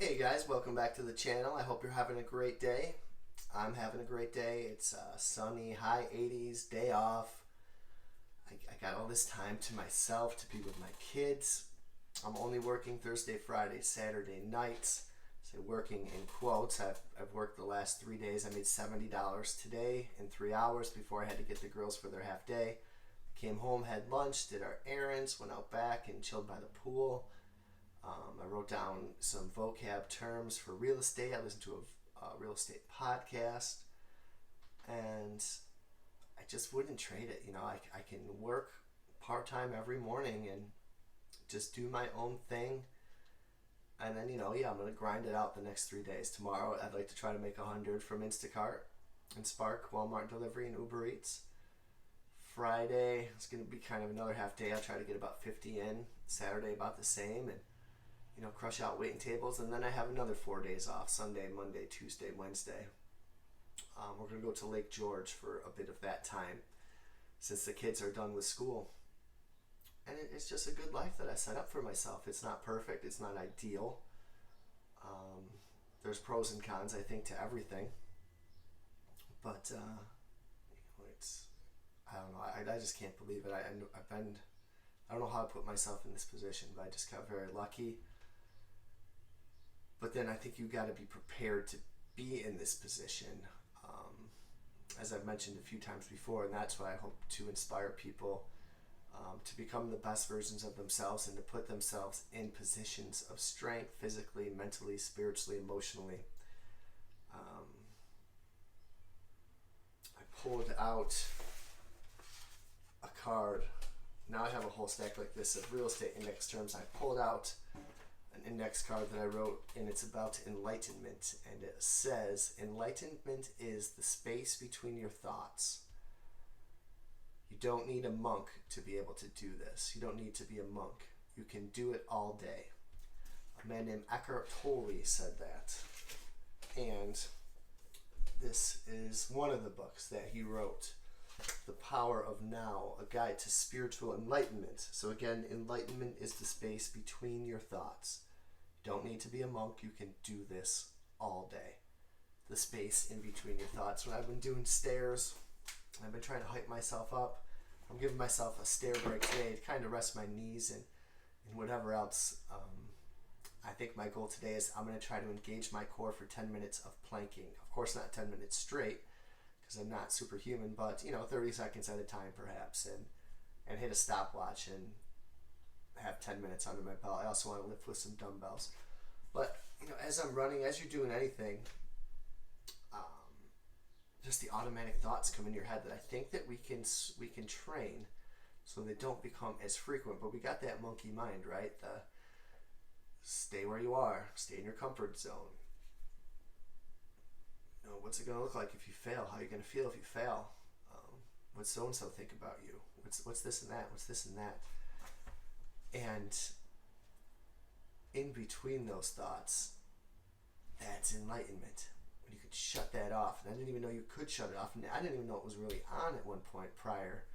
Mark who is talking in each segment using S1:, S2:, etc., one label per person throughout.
S1: Hey guys, welcome back to the channel. I hope you're having a great day. I'm having a great day. It's sunny, high 80s, day off. I got all this time to myself to be with my kids. I'm only working Thursday, Friday, Saturday nights. So working in quotes. I've worked the last 3 days. I made $70 today in 3 hours before I had to get the girls for their half day. Came home, had lunch, did our errands, went out back and chilled by the pool. I wrote down some vocab terms for real estate. I listened to a real estate podcast, and I just wouldn't trade it. I can work part-time every morning and just do my own thing, and then I'm gonna grind it out the next 3 days. Tomorrow I'd like to try to make 100 from Instacart and Spark, Walmart delivery, and Uber Eats. Friday it's gonna be kind of another half day. I'll try to get about 50 in. Saturday about the same, and crush out waiting tables, and then I have another 4 days off: Sunday, Monday, Tuesday, Wednesday. We're gonna go to Lake George for a bit of that time since the kids are done with school, and it's just a good life that I set up for myself. It's not perfect, it's not ideal. There's pros and cons, I think, to everything, but it's, I don't know, I just can't believe it. I don't know how I put myself in this position, but I just got very lucky. But then I think you got to be prepared to be in this position, as I've mentioned a few times before, and that's why I hope to inspire people to become the best versions of themselves and to put themselves in positions of strength, physically, mentally, spiritually, emotionally. I pulled out a card. Now I have a whole stack like this of real estate index terms. I pulled out an index card that I wrote, and it's about enlightenment, and it says, enlightenment is the space between your thoughts. You don't need a monk to be able to do this. You don't need to be a monk. You can do it all day. A man named Eckhart Tolle said that, and this is one of the books that he wrote, The Power of Now, a guide to spiritual enlightenment. So again, enlightenment is the space between your thoughts. You don't need to be a monk. You can do this all day. The space in between your thoughts. When I've been doing stairs, I've been trying to hype myself up. I'm giving myself a stair break today to kind of rest my knees and whatever else. I think my goal today is I'm going to try to engage my core for 10 minutes of planking. Of course, not 10 minutes straight, because I'm not superhuman, but 30 seconds at a time perhaps, and hit a stopwatch and have 10 minutes under my belt. I also want to lift with some dumbbells. But as I'm running, as you're doing anything, just the automatic thoughts come in your head that I think that we can train so they don't become as frequent. But we got that monkey mind, right? The stay where you are, stay in your comfort zone. What's it going to look like if you fail? How are you going to feel if you fail? What's so-and-so think about you? What's this and that? What's this and that? And in between those thoughts, that's enlightenment. When you could shut that off. And I didn't even know you could shut it off. And I didn't even know it was really on at one point prior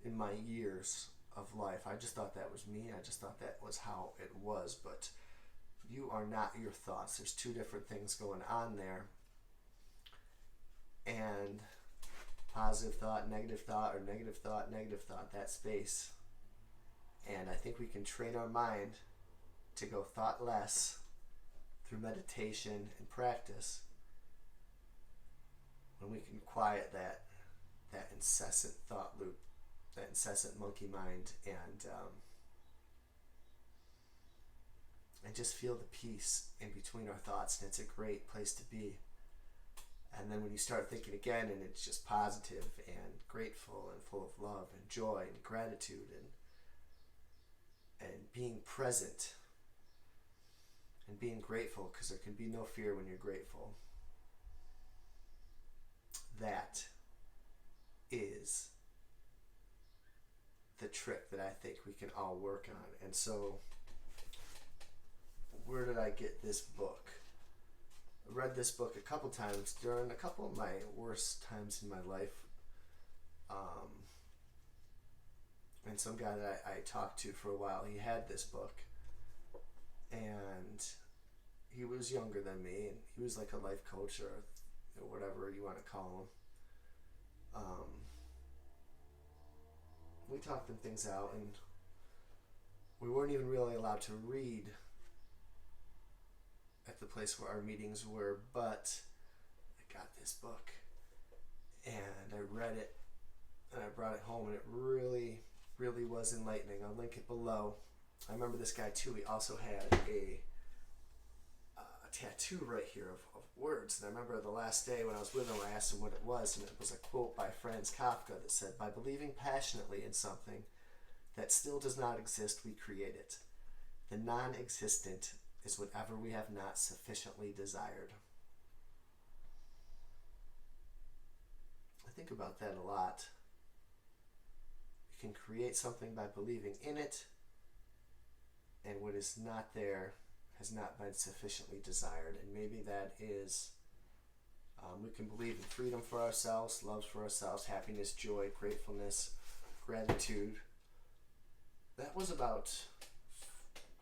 S1: in my years of life. I just thought that was me. I just thought that was how it was. But you are not your thoughts. There's two different things going on there. And positive thought, negative thought, or negative thought, that space. And I think we can train our mind to go thought less through meditation and practice when we can quiet that incessant thought loop, that incessant monkey mind, and just feel the peace in between our thoughts. And it's a great place to be. And then when you start thinking again, and it's just positive and grateful and full of love and joy and gratitude and being present and being grateful, because there can be no fear when you're grateful. That is the trick that I think we can all work on. And so, where did I get this book? I read this book a couple times during a couple of my worst times in my life. And some guy that I talked to for a while, he had this book. And he was younger than me, and he was like a life coach or whatever you want to call him. We talked them things out, and we weren't even really allowed to read at the place where our meetings were, but I got this book and I read it and I brought it home, and it really, really was enlightening. I'll link it below. I remember this guy too. He also had a tattoo right here of words, and I remember the last day when I was with him, I asked him what it was, and it was a quote by Franz Kafka that said, "By believing passionately in something that still does not exist, we create it. The non-existent is whatever we have not sufficiently desired." I think about that a lot. You can create something by believing in it, and what is not there has not been sufficiently desired. And maybe that is, we can believe in freedom for ourselves, love for ourselves, happiness, joy, gratefulness, gratitude. That was about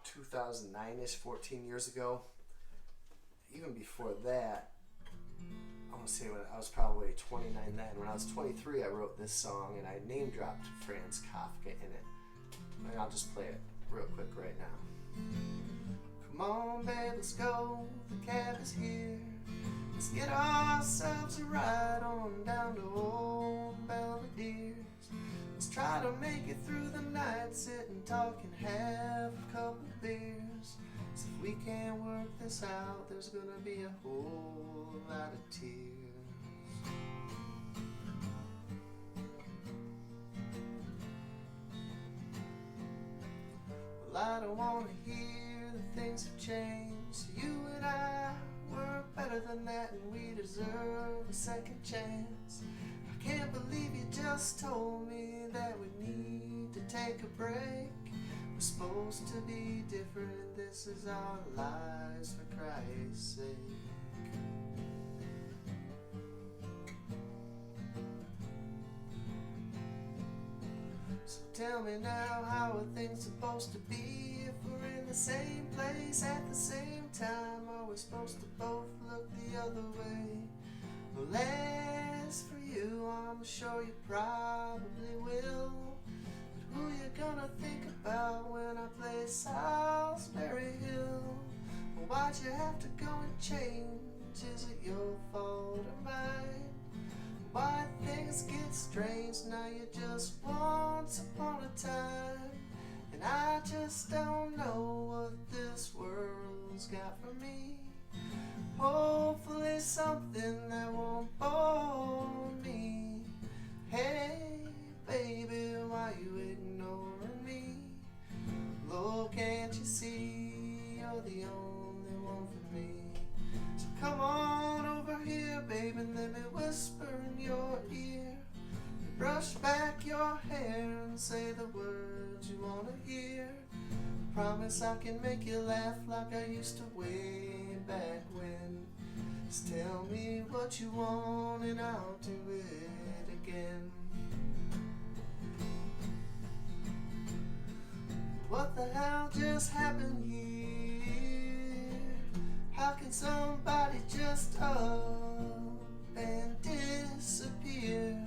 S1: 2009-ish, 14 years ago. Even before that, I want to say when I was probably 29 then. When I was 23, I wrote this song, and I name dropped Franz Kafka in it. And I'll just play it real quick right now. Come on, babe, let's go. The cab is here. Let's get ourselves a ride on down to old Belvederes. Let's try to make it through the night, sit and talk and have a couple beers. So if we can't work this out, there's gonna be a whole lot of tears. Well, I don't wanna hear that things have changed. You and I were better than that, and we deserve a second chance. I can't believe you just told me that we need to take a break. We're supposed to be different, this is our lives, for Christ's sake. So tell me now, how are things supposed to be if we're in the same place at the same time? Are we supposed to both look the other way? Well, as for you, I'm sure you probably will. But who you gonna think about when I play Salisbury Hill? Well, why'd you have to go and change? Is it your fault or mine? Why things get strange, now you're just once upon a time. And I just don't know what this world's got for me. Hopefully something that won't bore me. Hey baby, why you ignoring me? Lord, can't you see you're the only one for me? So come on over here, baby, and let me whisper in your ear. Brush back your hair and say the words you wanna hear. Promise I can make you laugh like I used to way back when. Just tell me what you want and I'll do it again. What the hell just happened here? How can somebody just up and disappear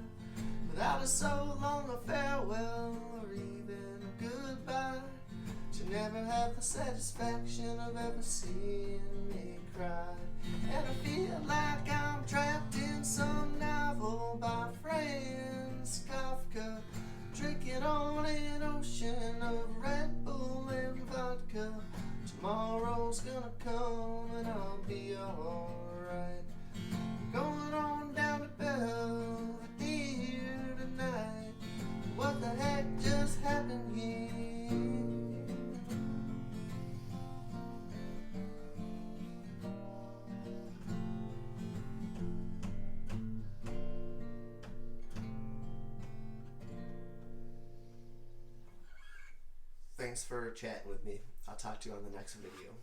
S1: without a so long a farewell or even a goodbye? You never have the satisfaction of ever seeing me cry. And I feel like I'm trapped in some novel by Franz Kafka, drinking on an ocean of Red Bull and vodka. Tomorrow's gonna come and I'll be alright. Going on down to Belvederes tonight. What the heck just happened here? Thanks for chatting with me. I'll talk to you on the next video.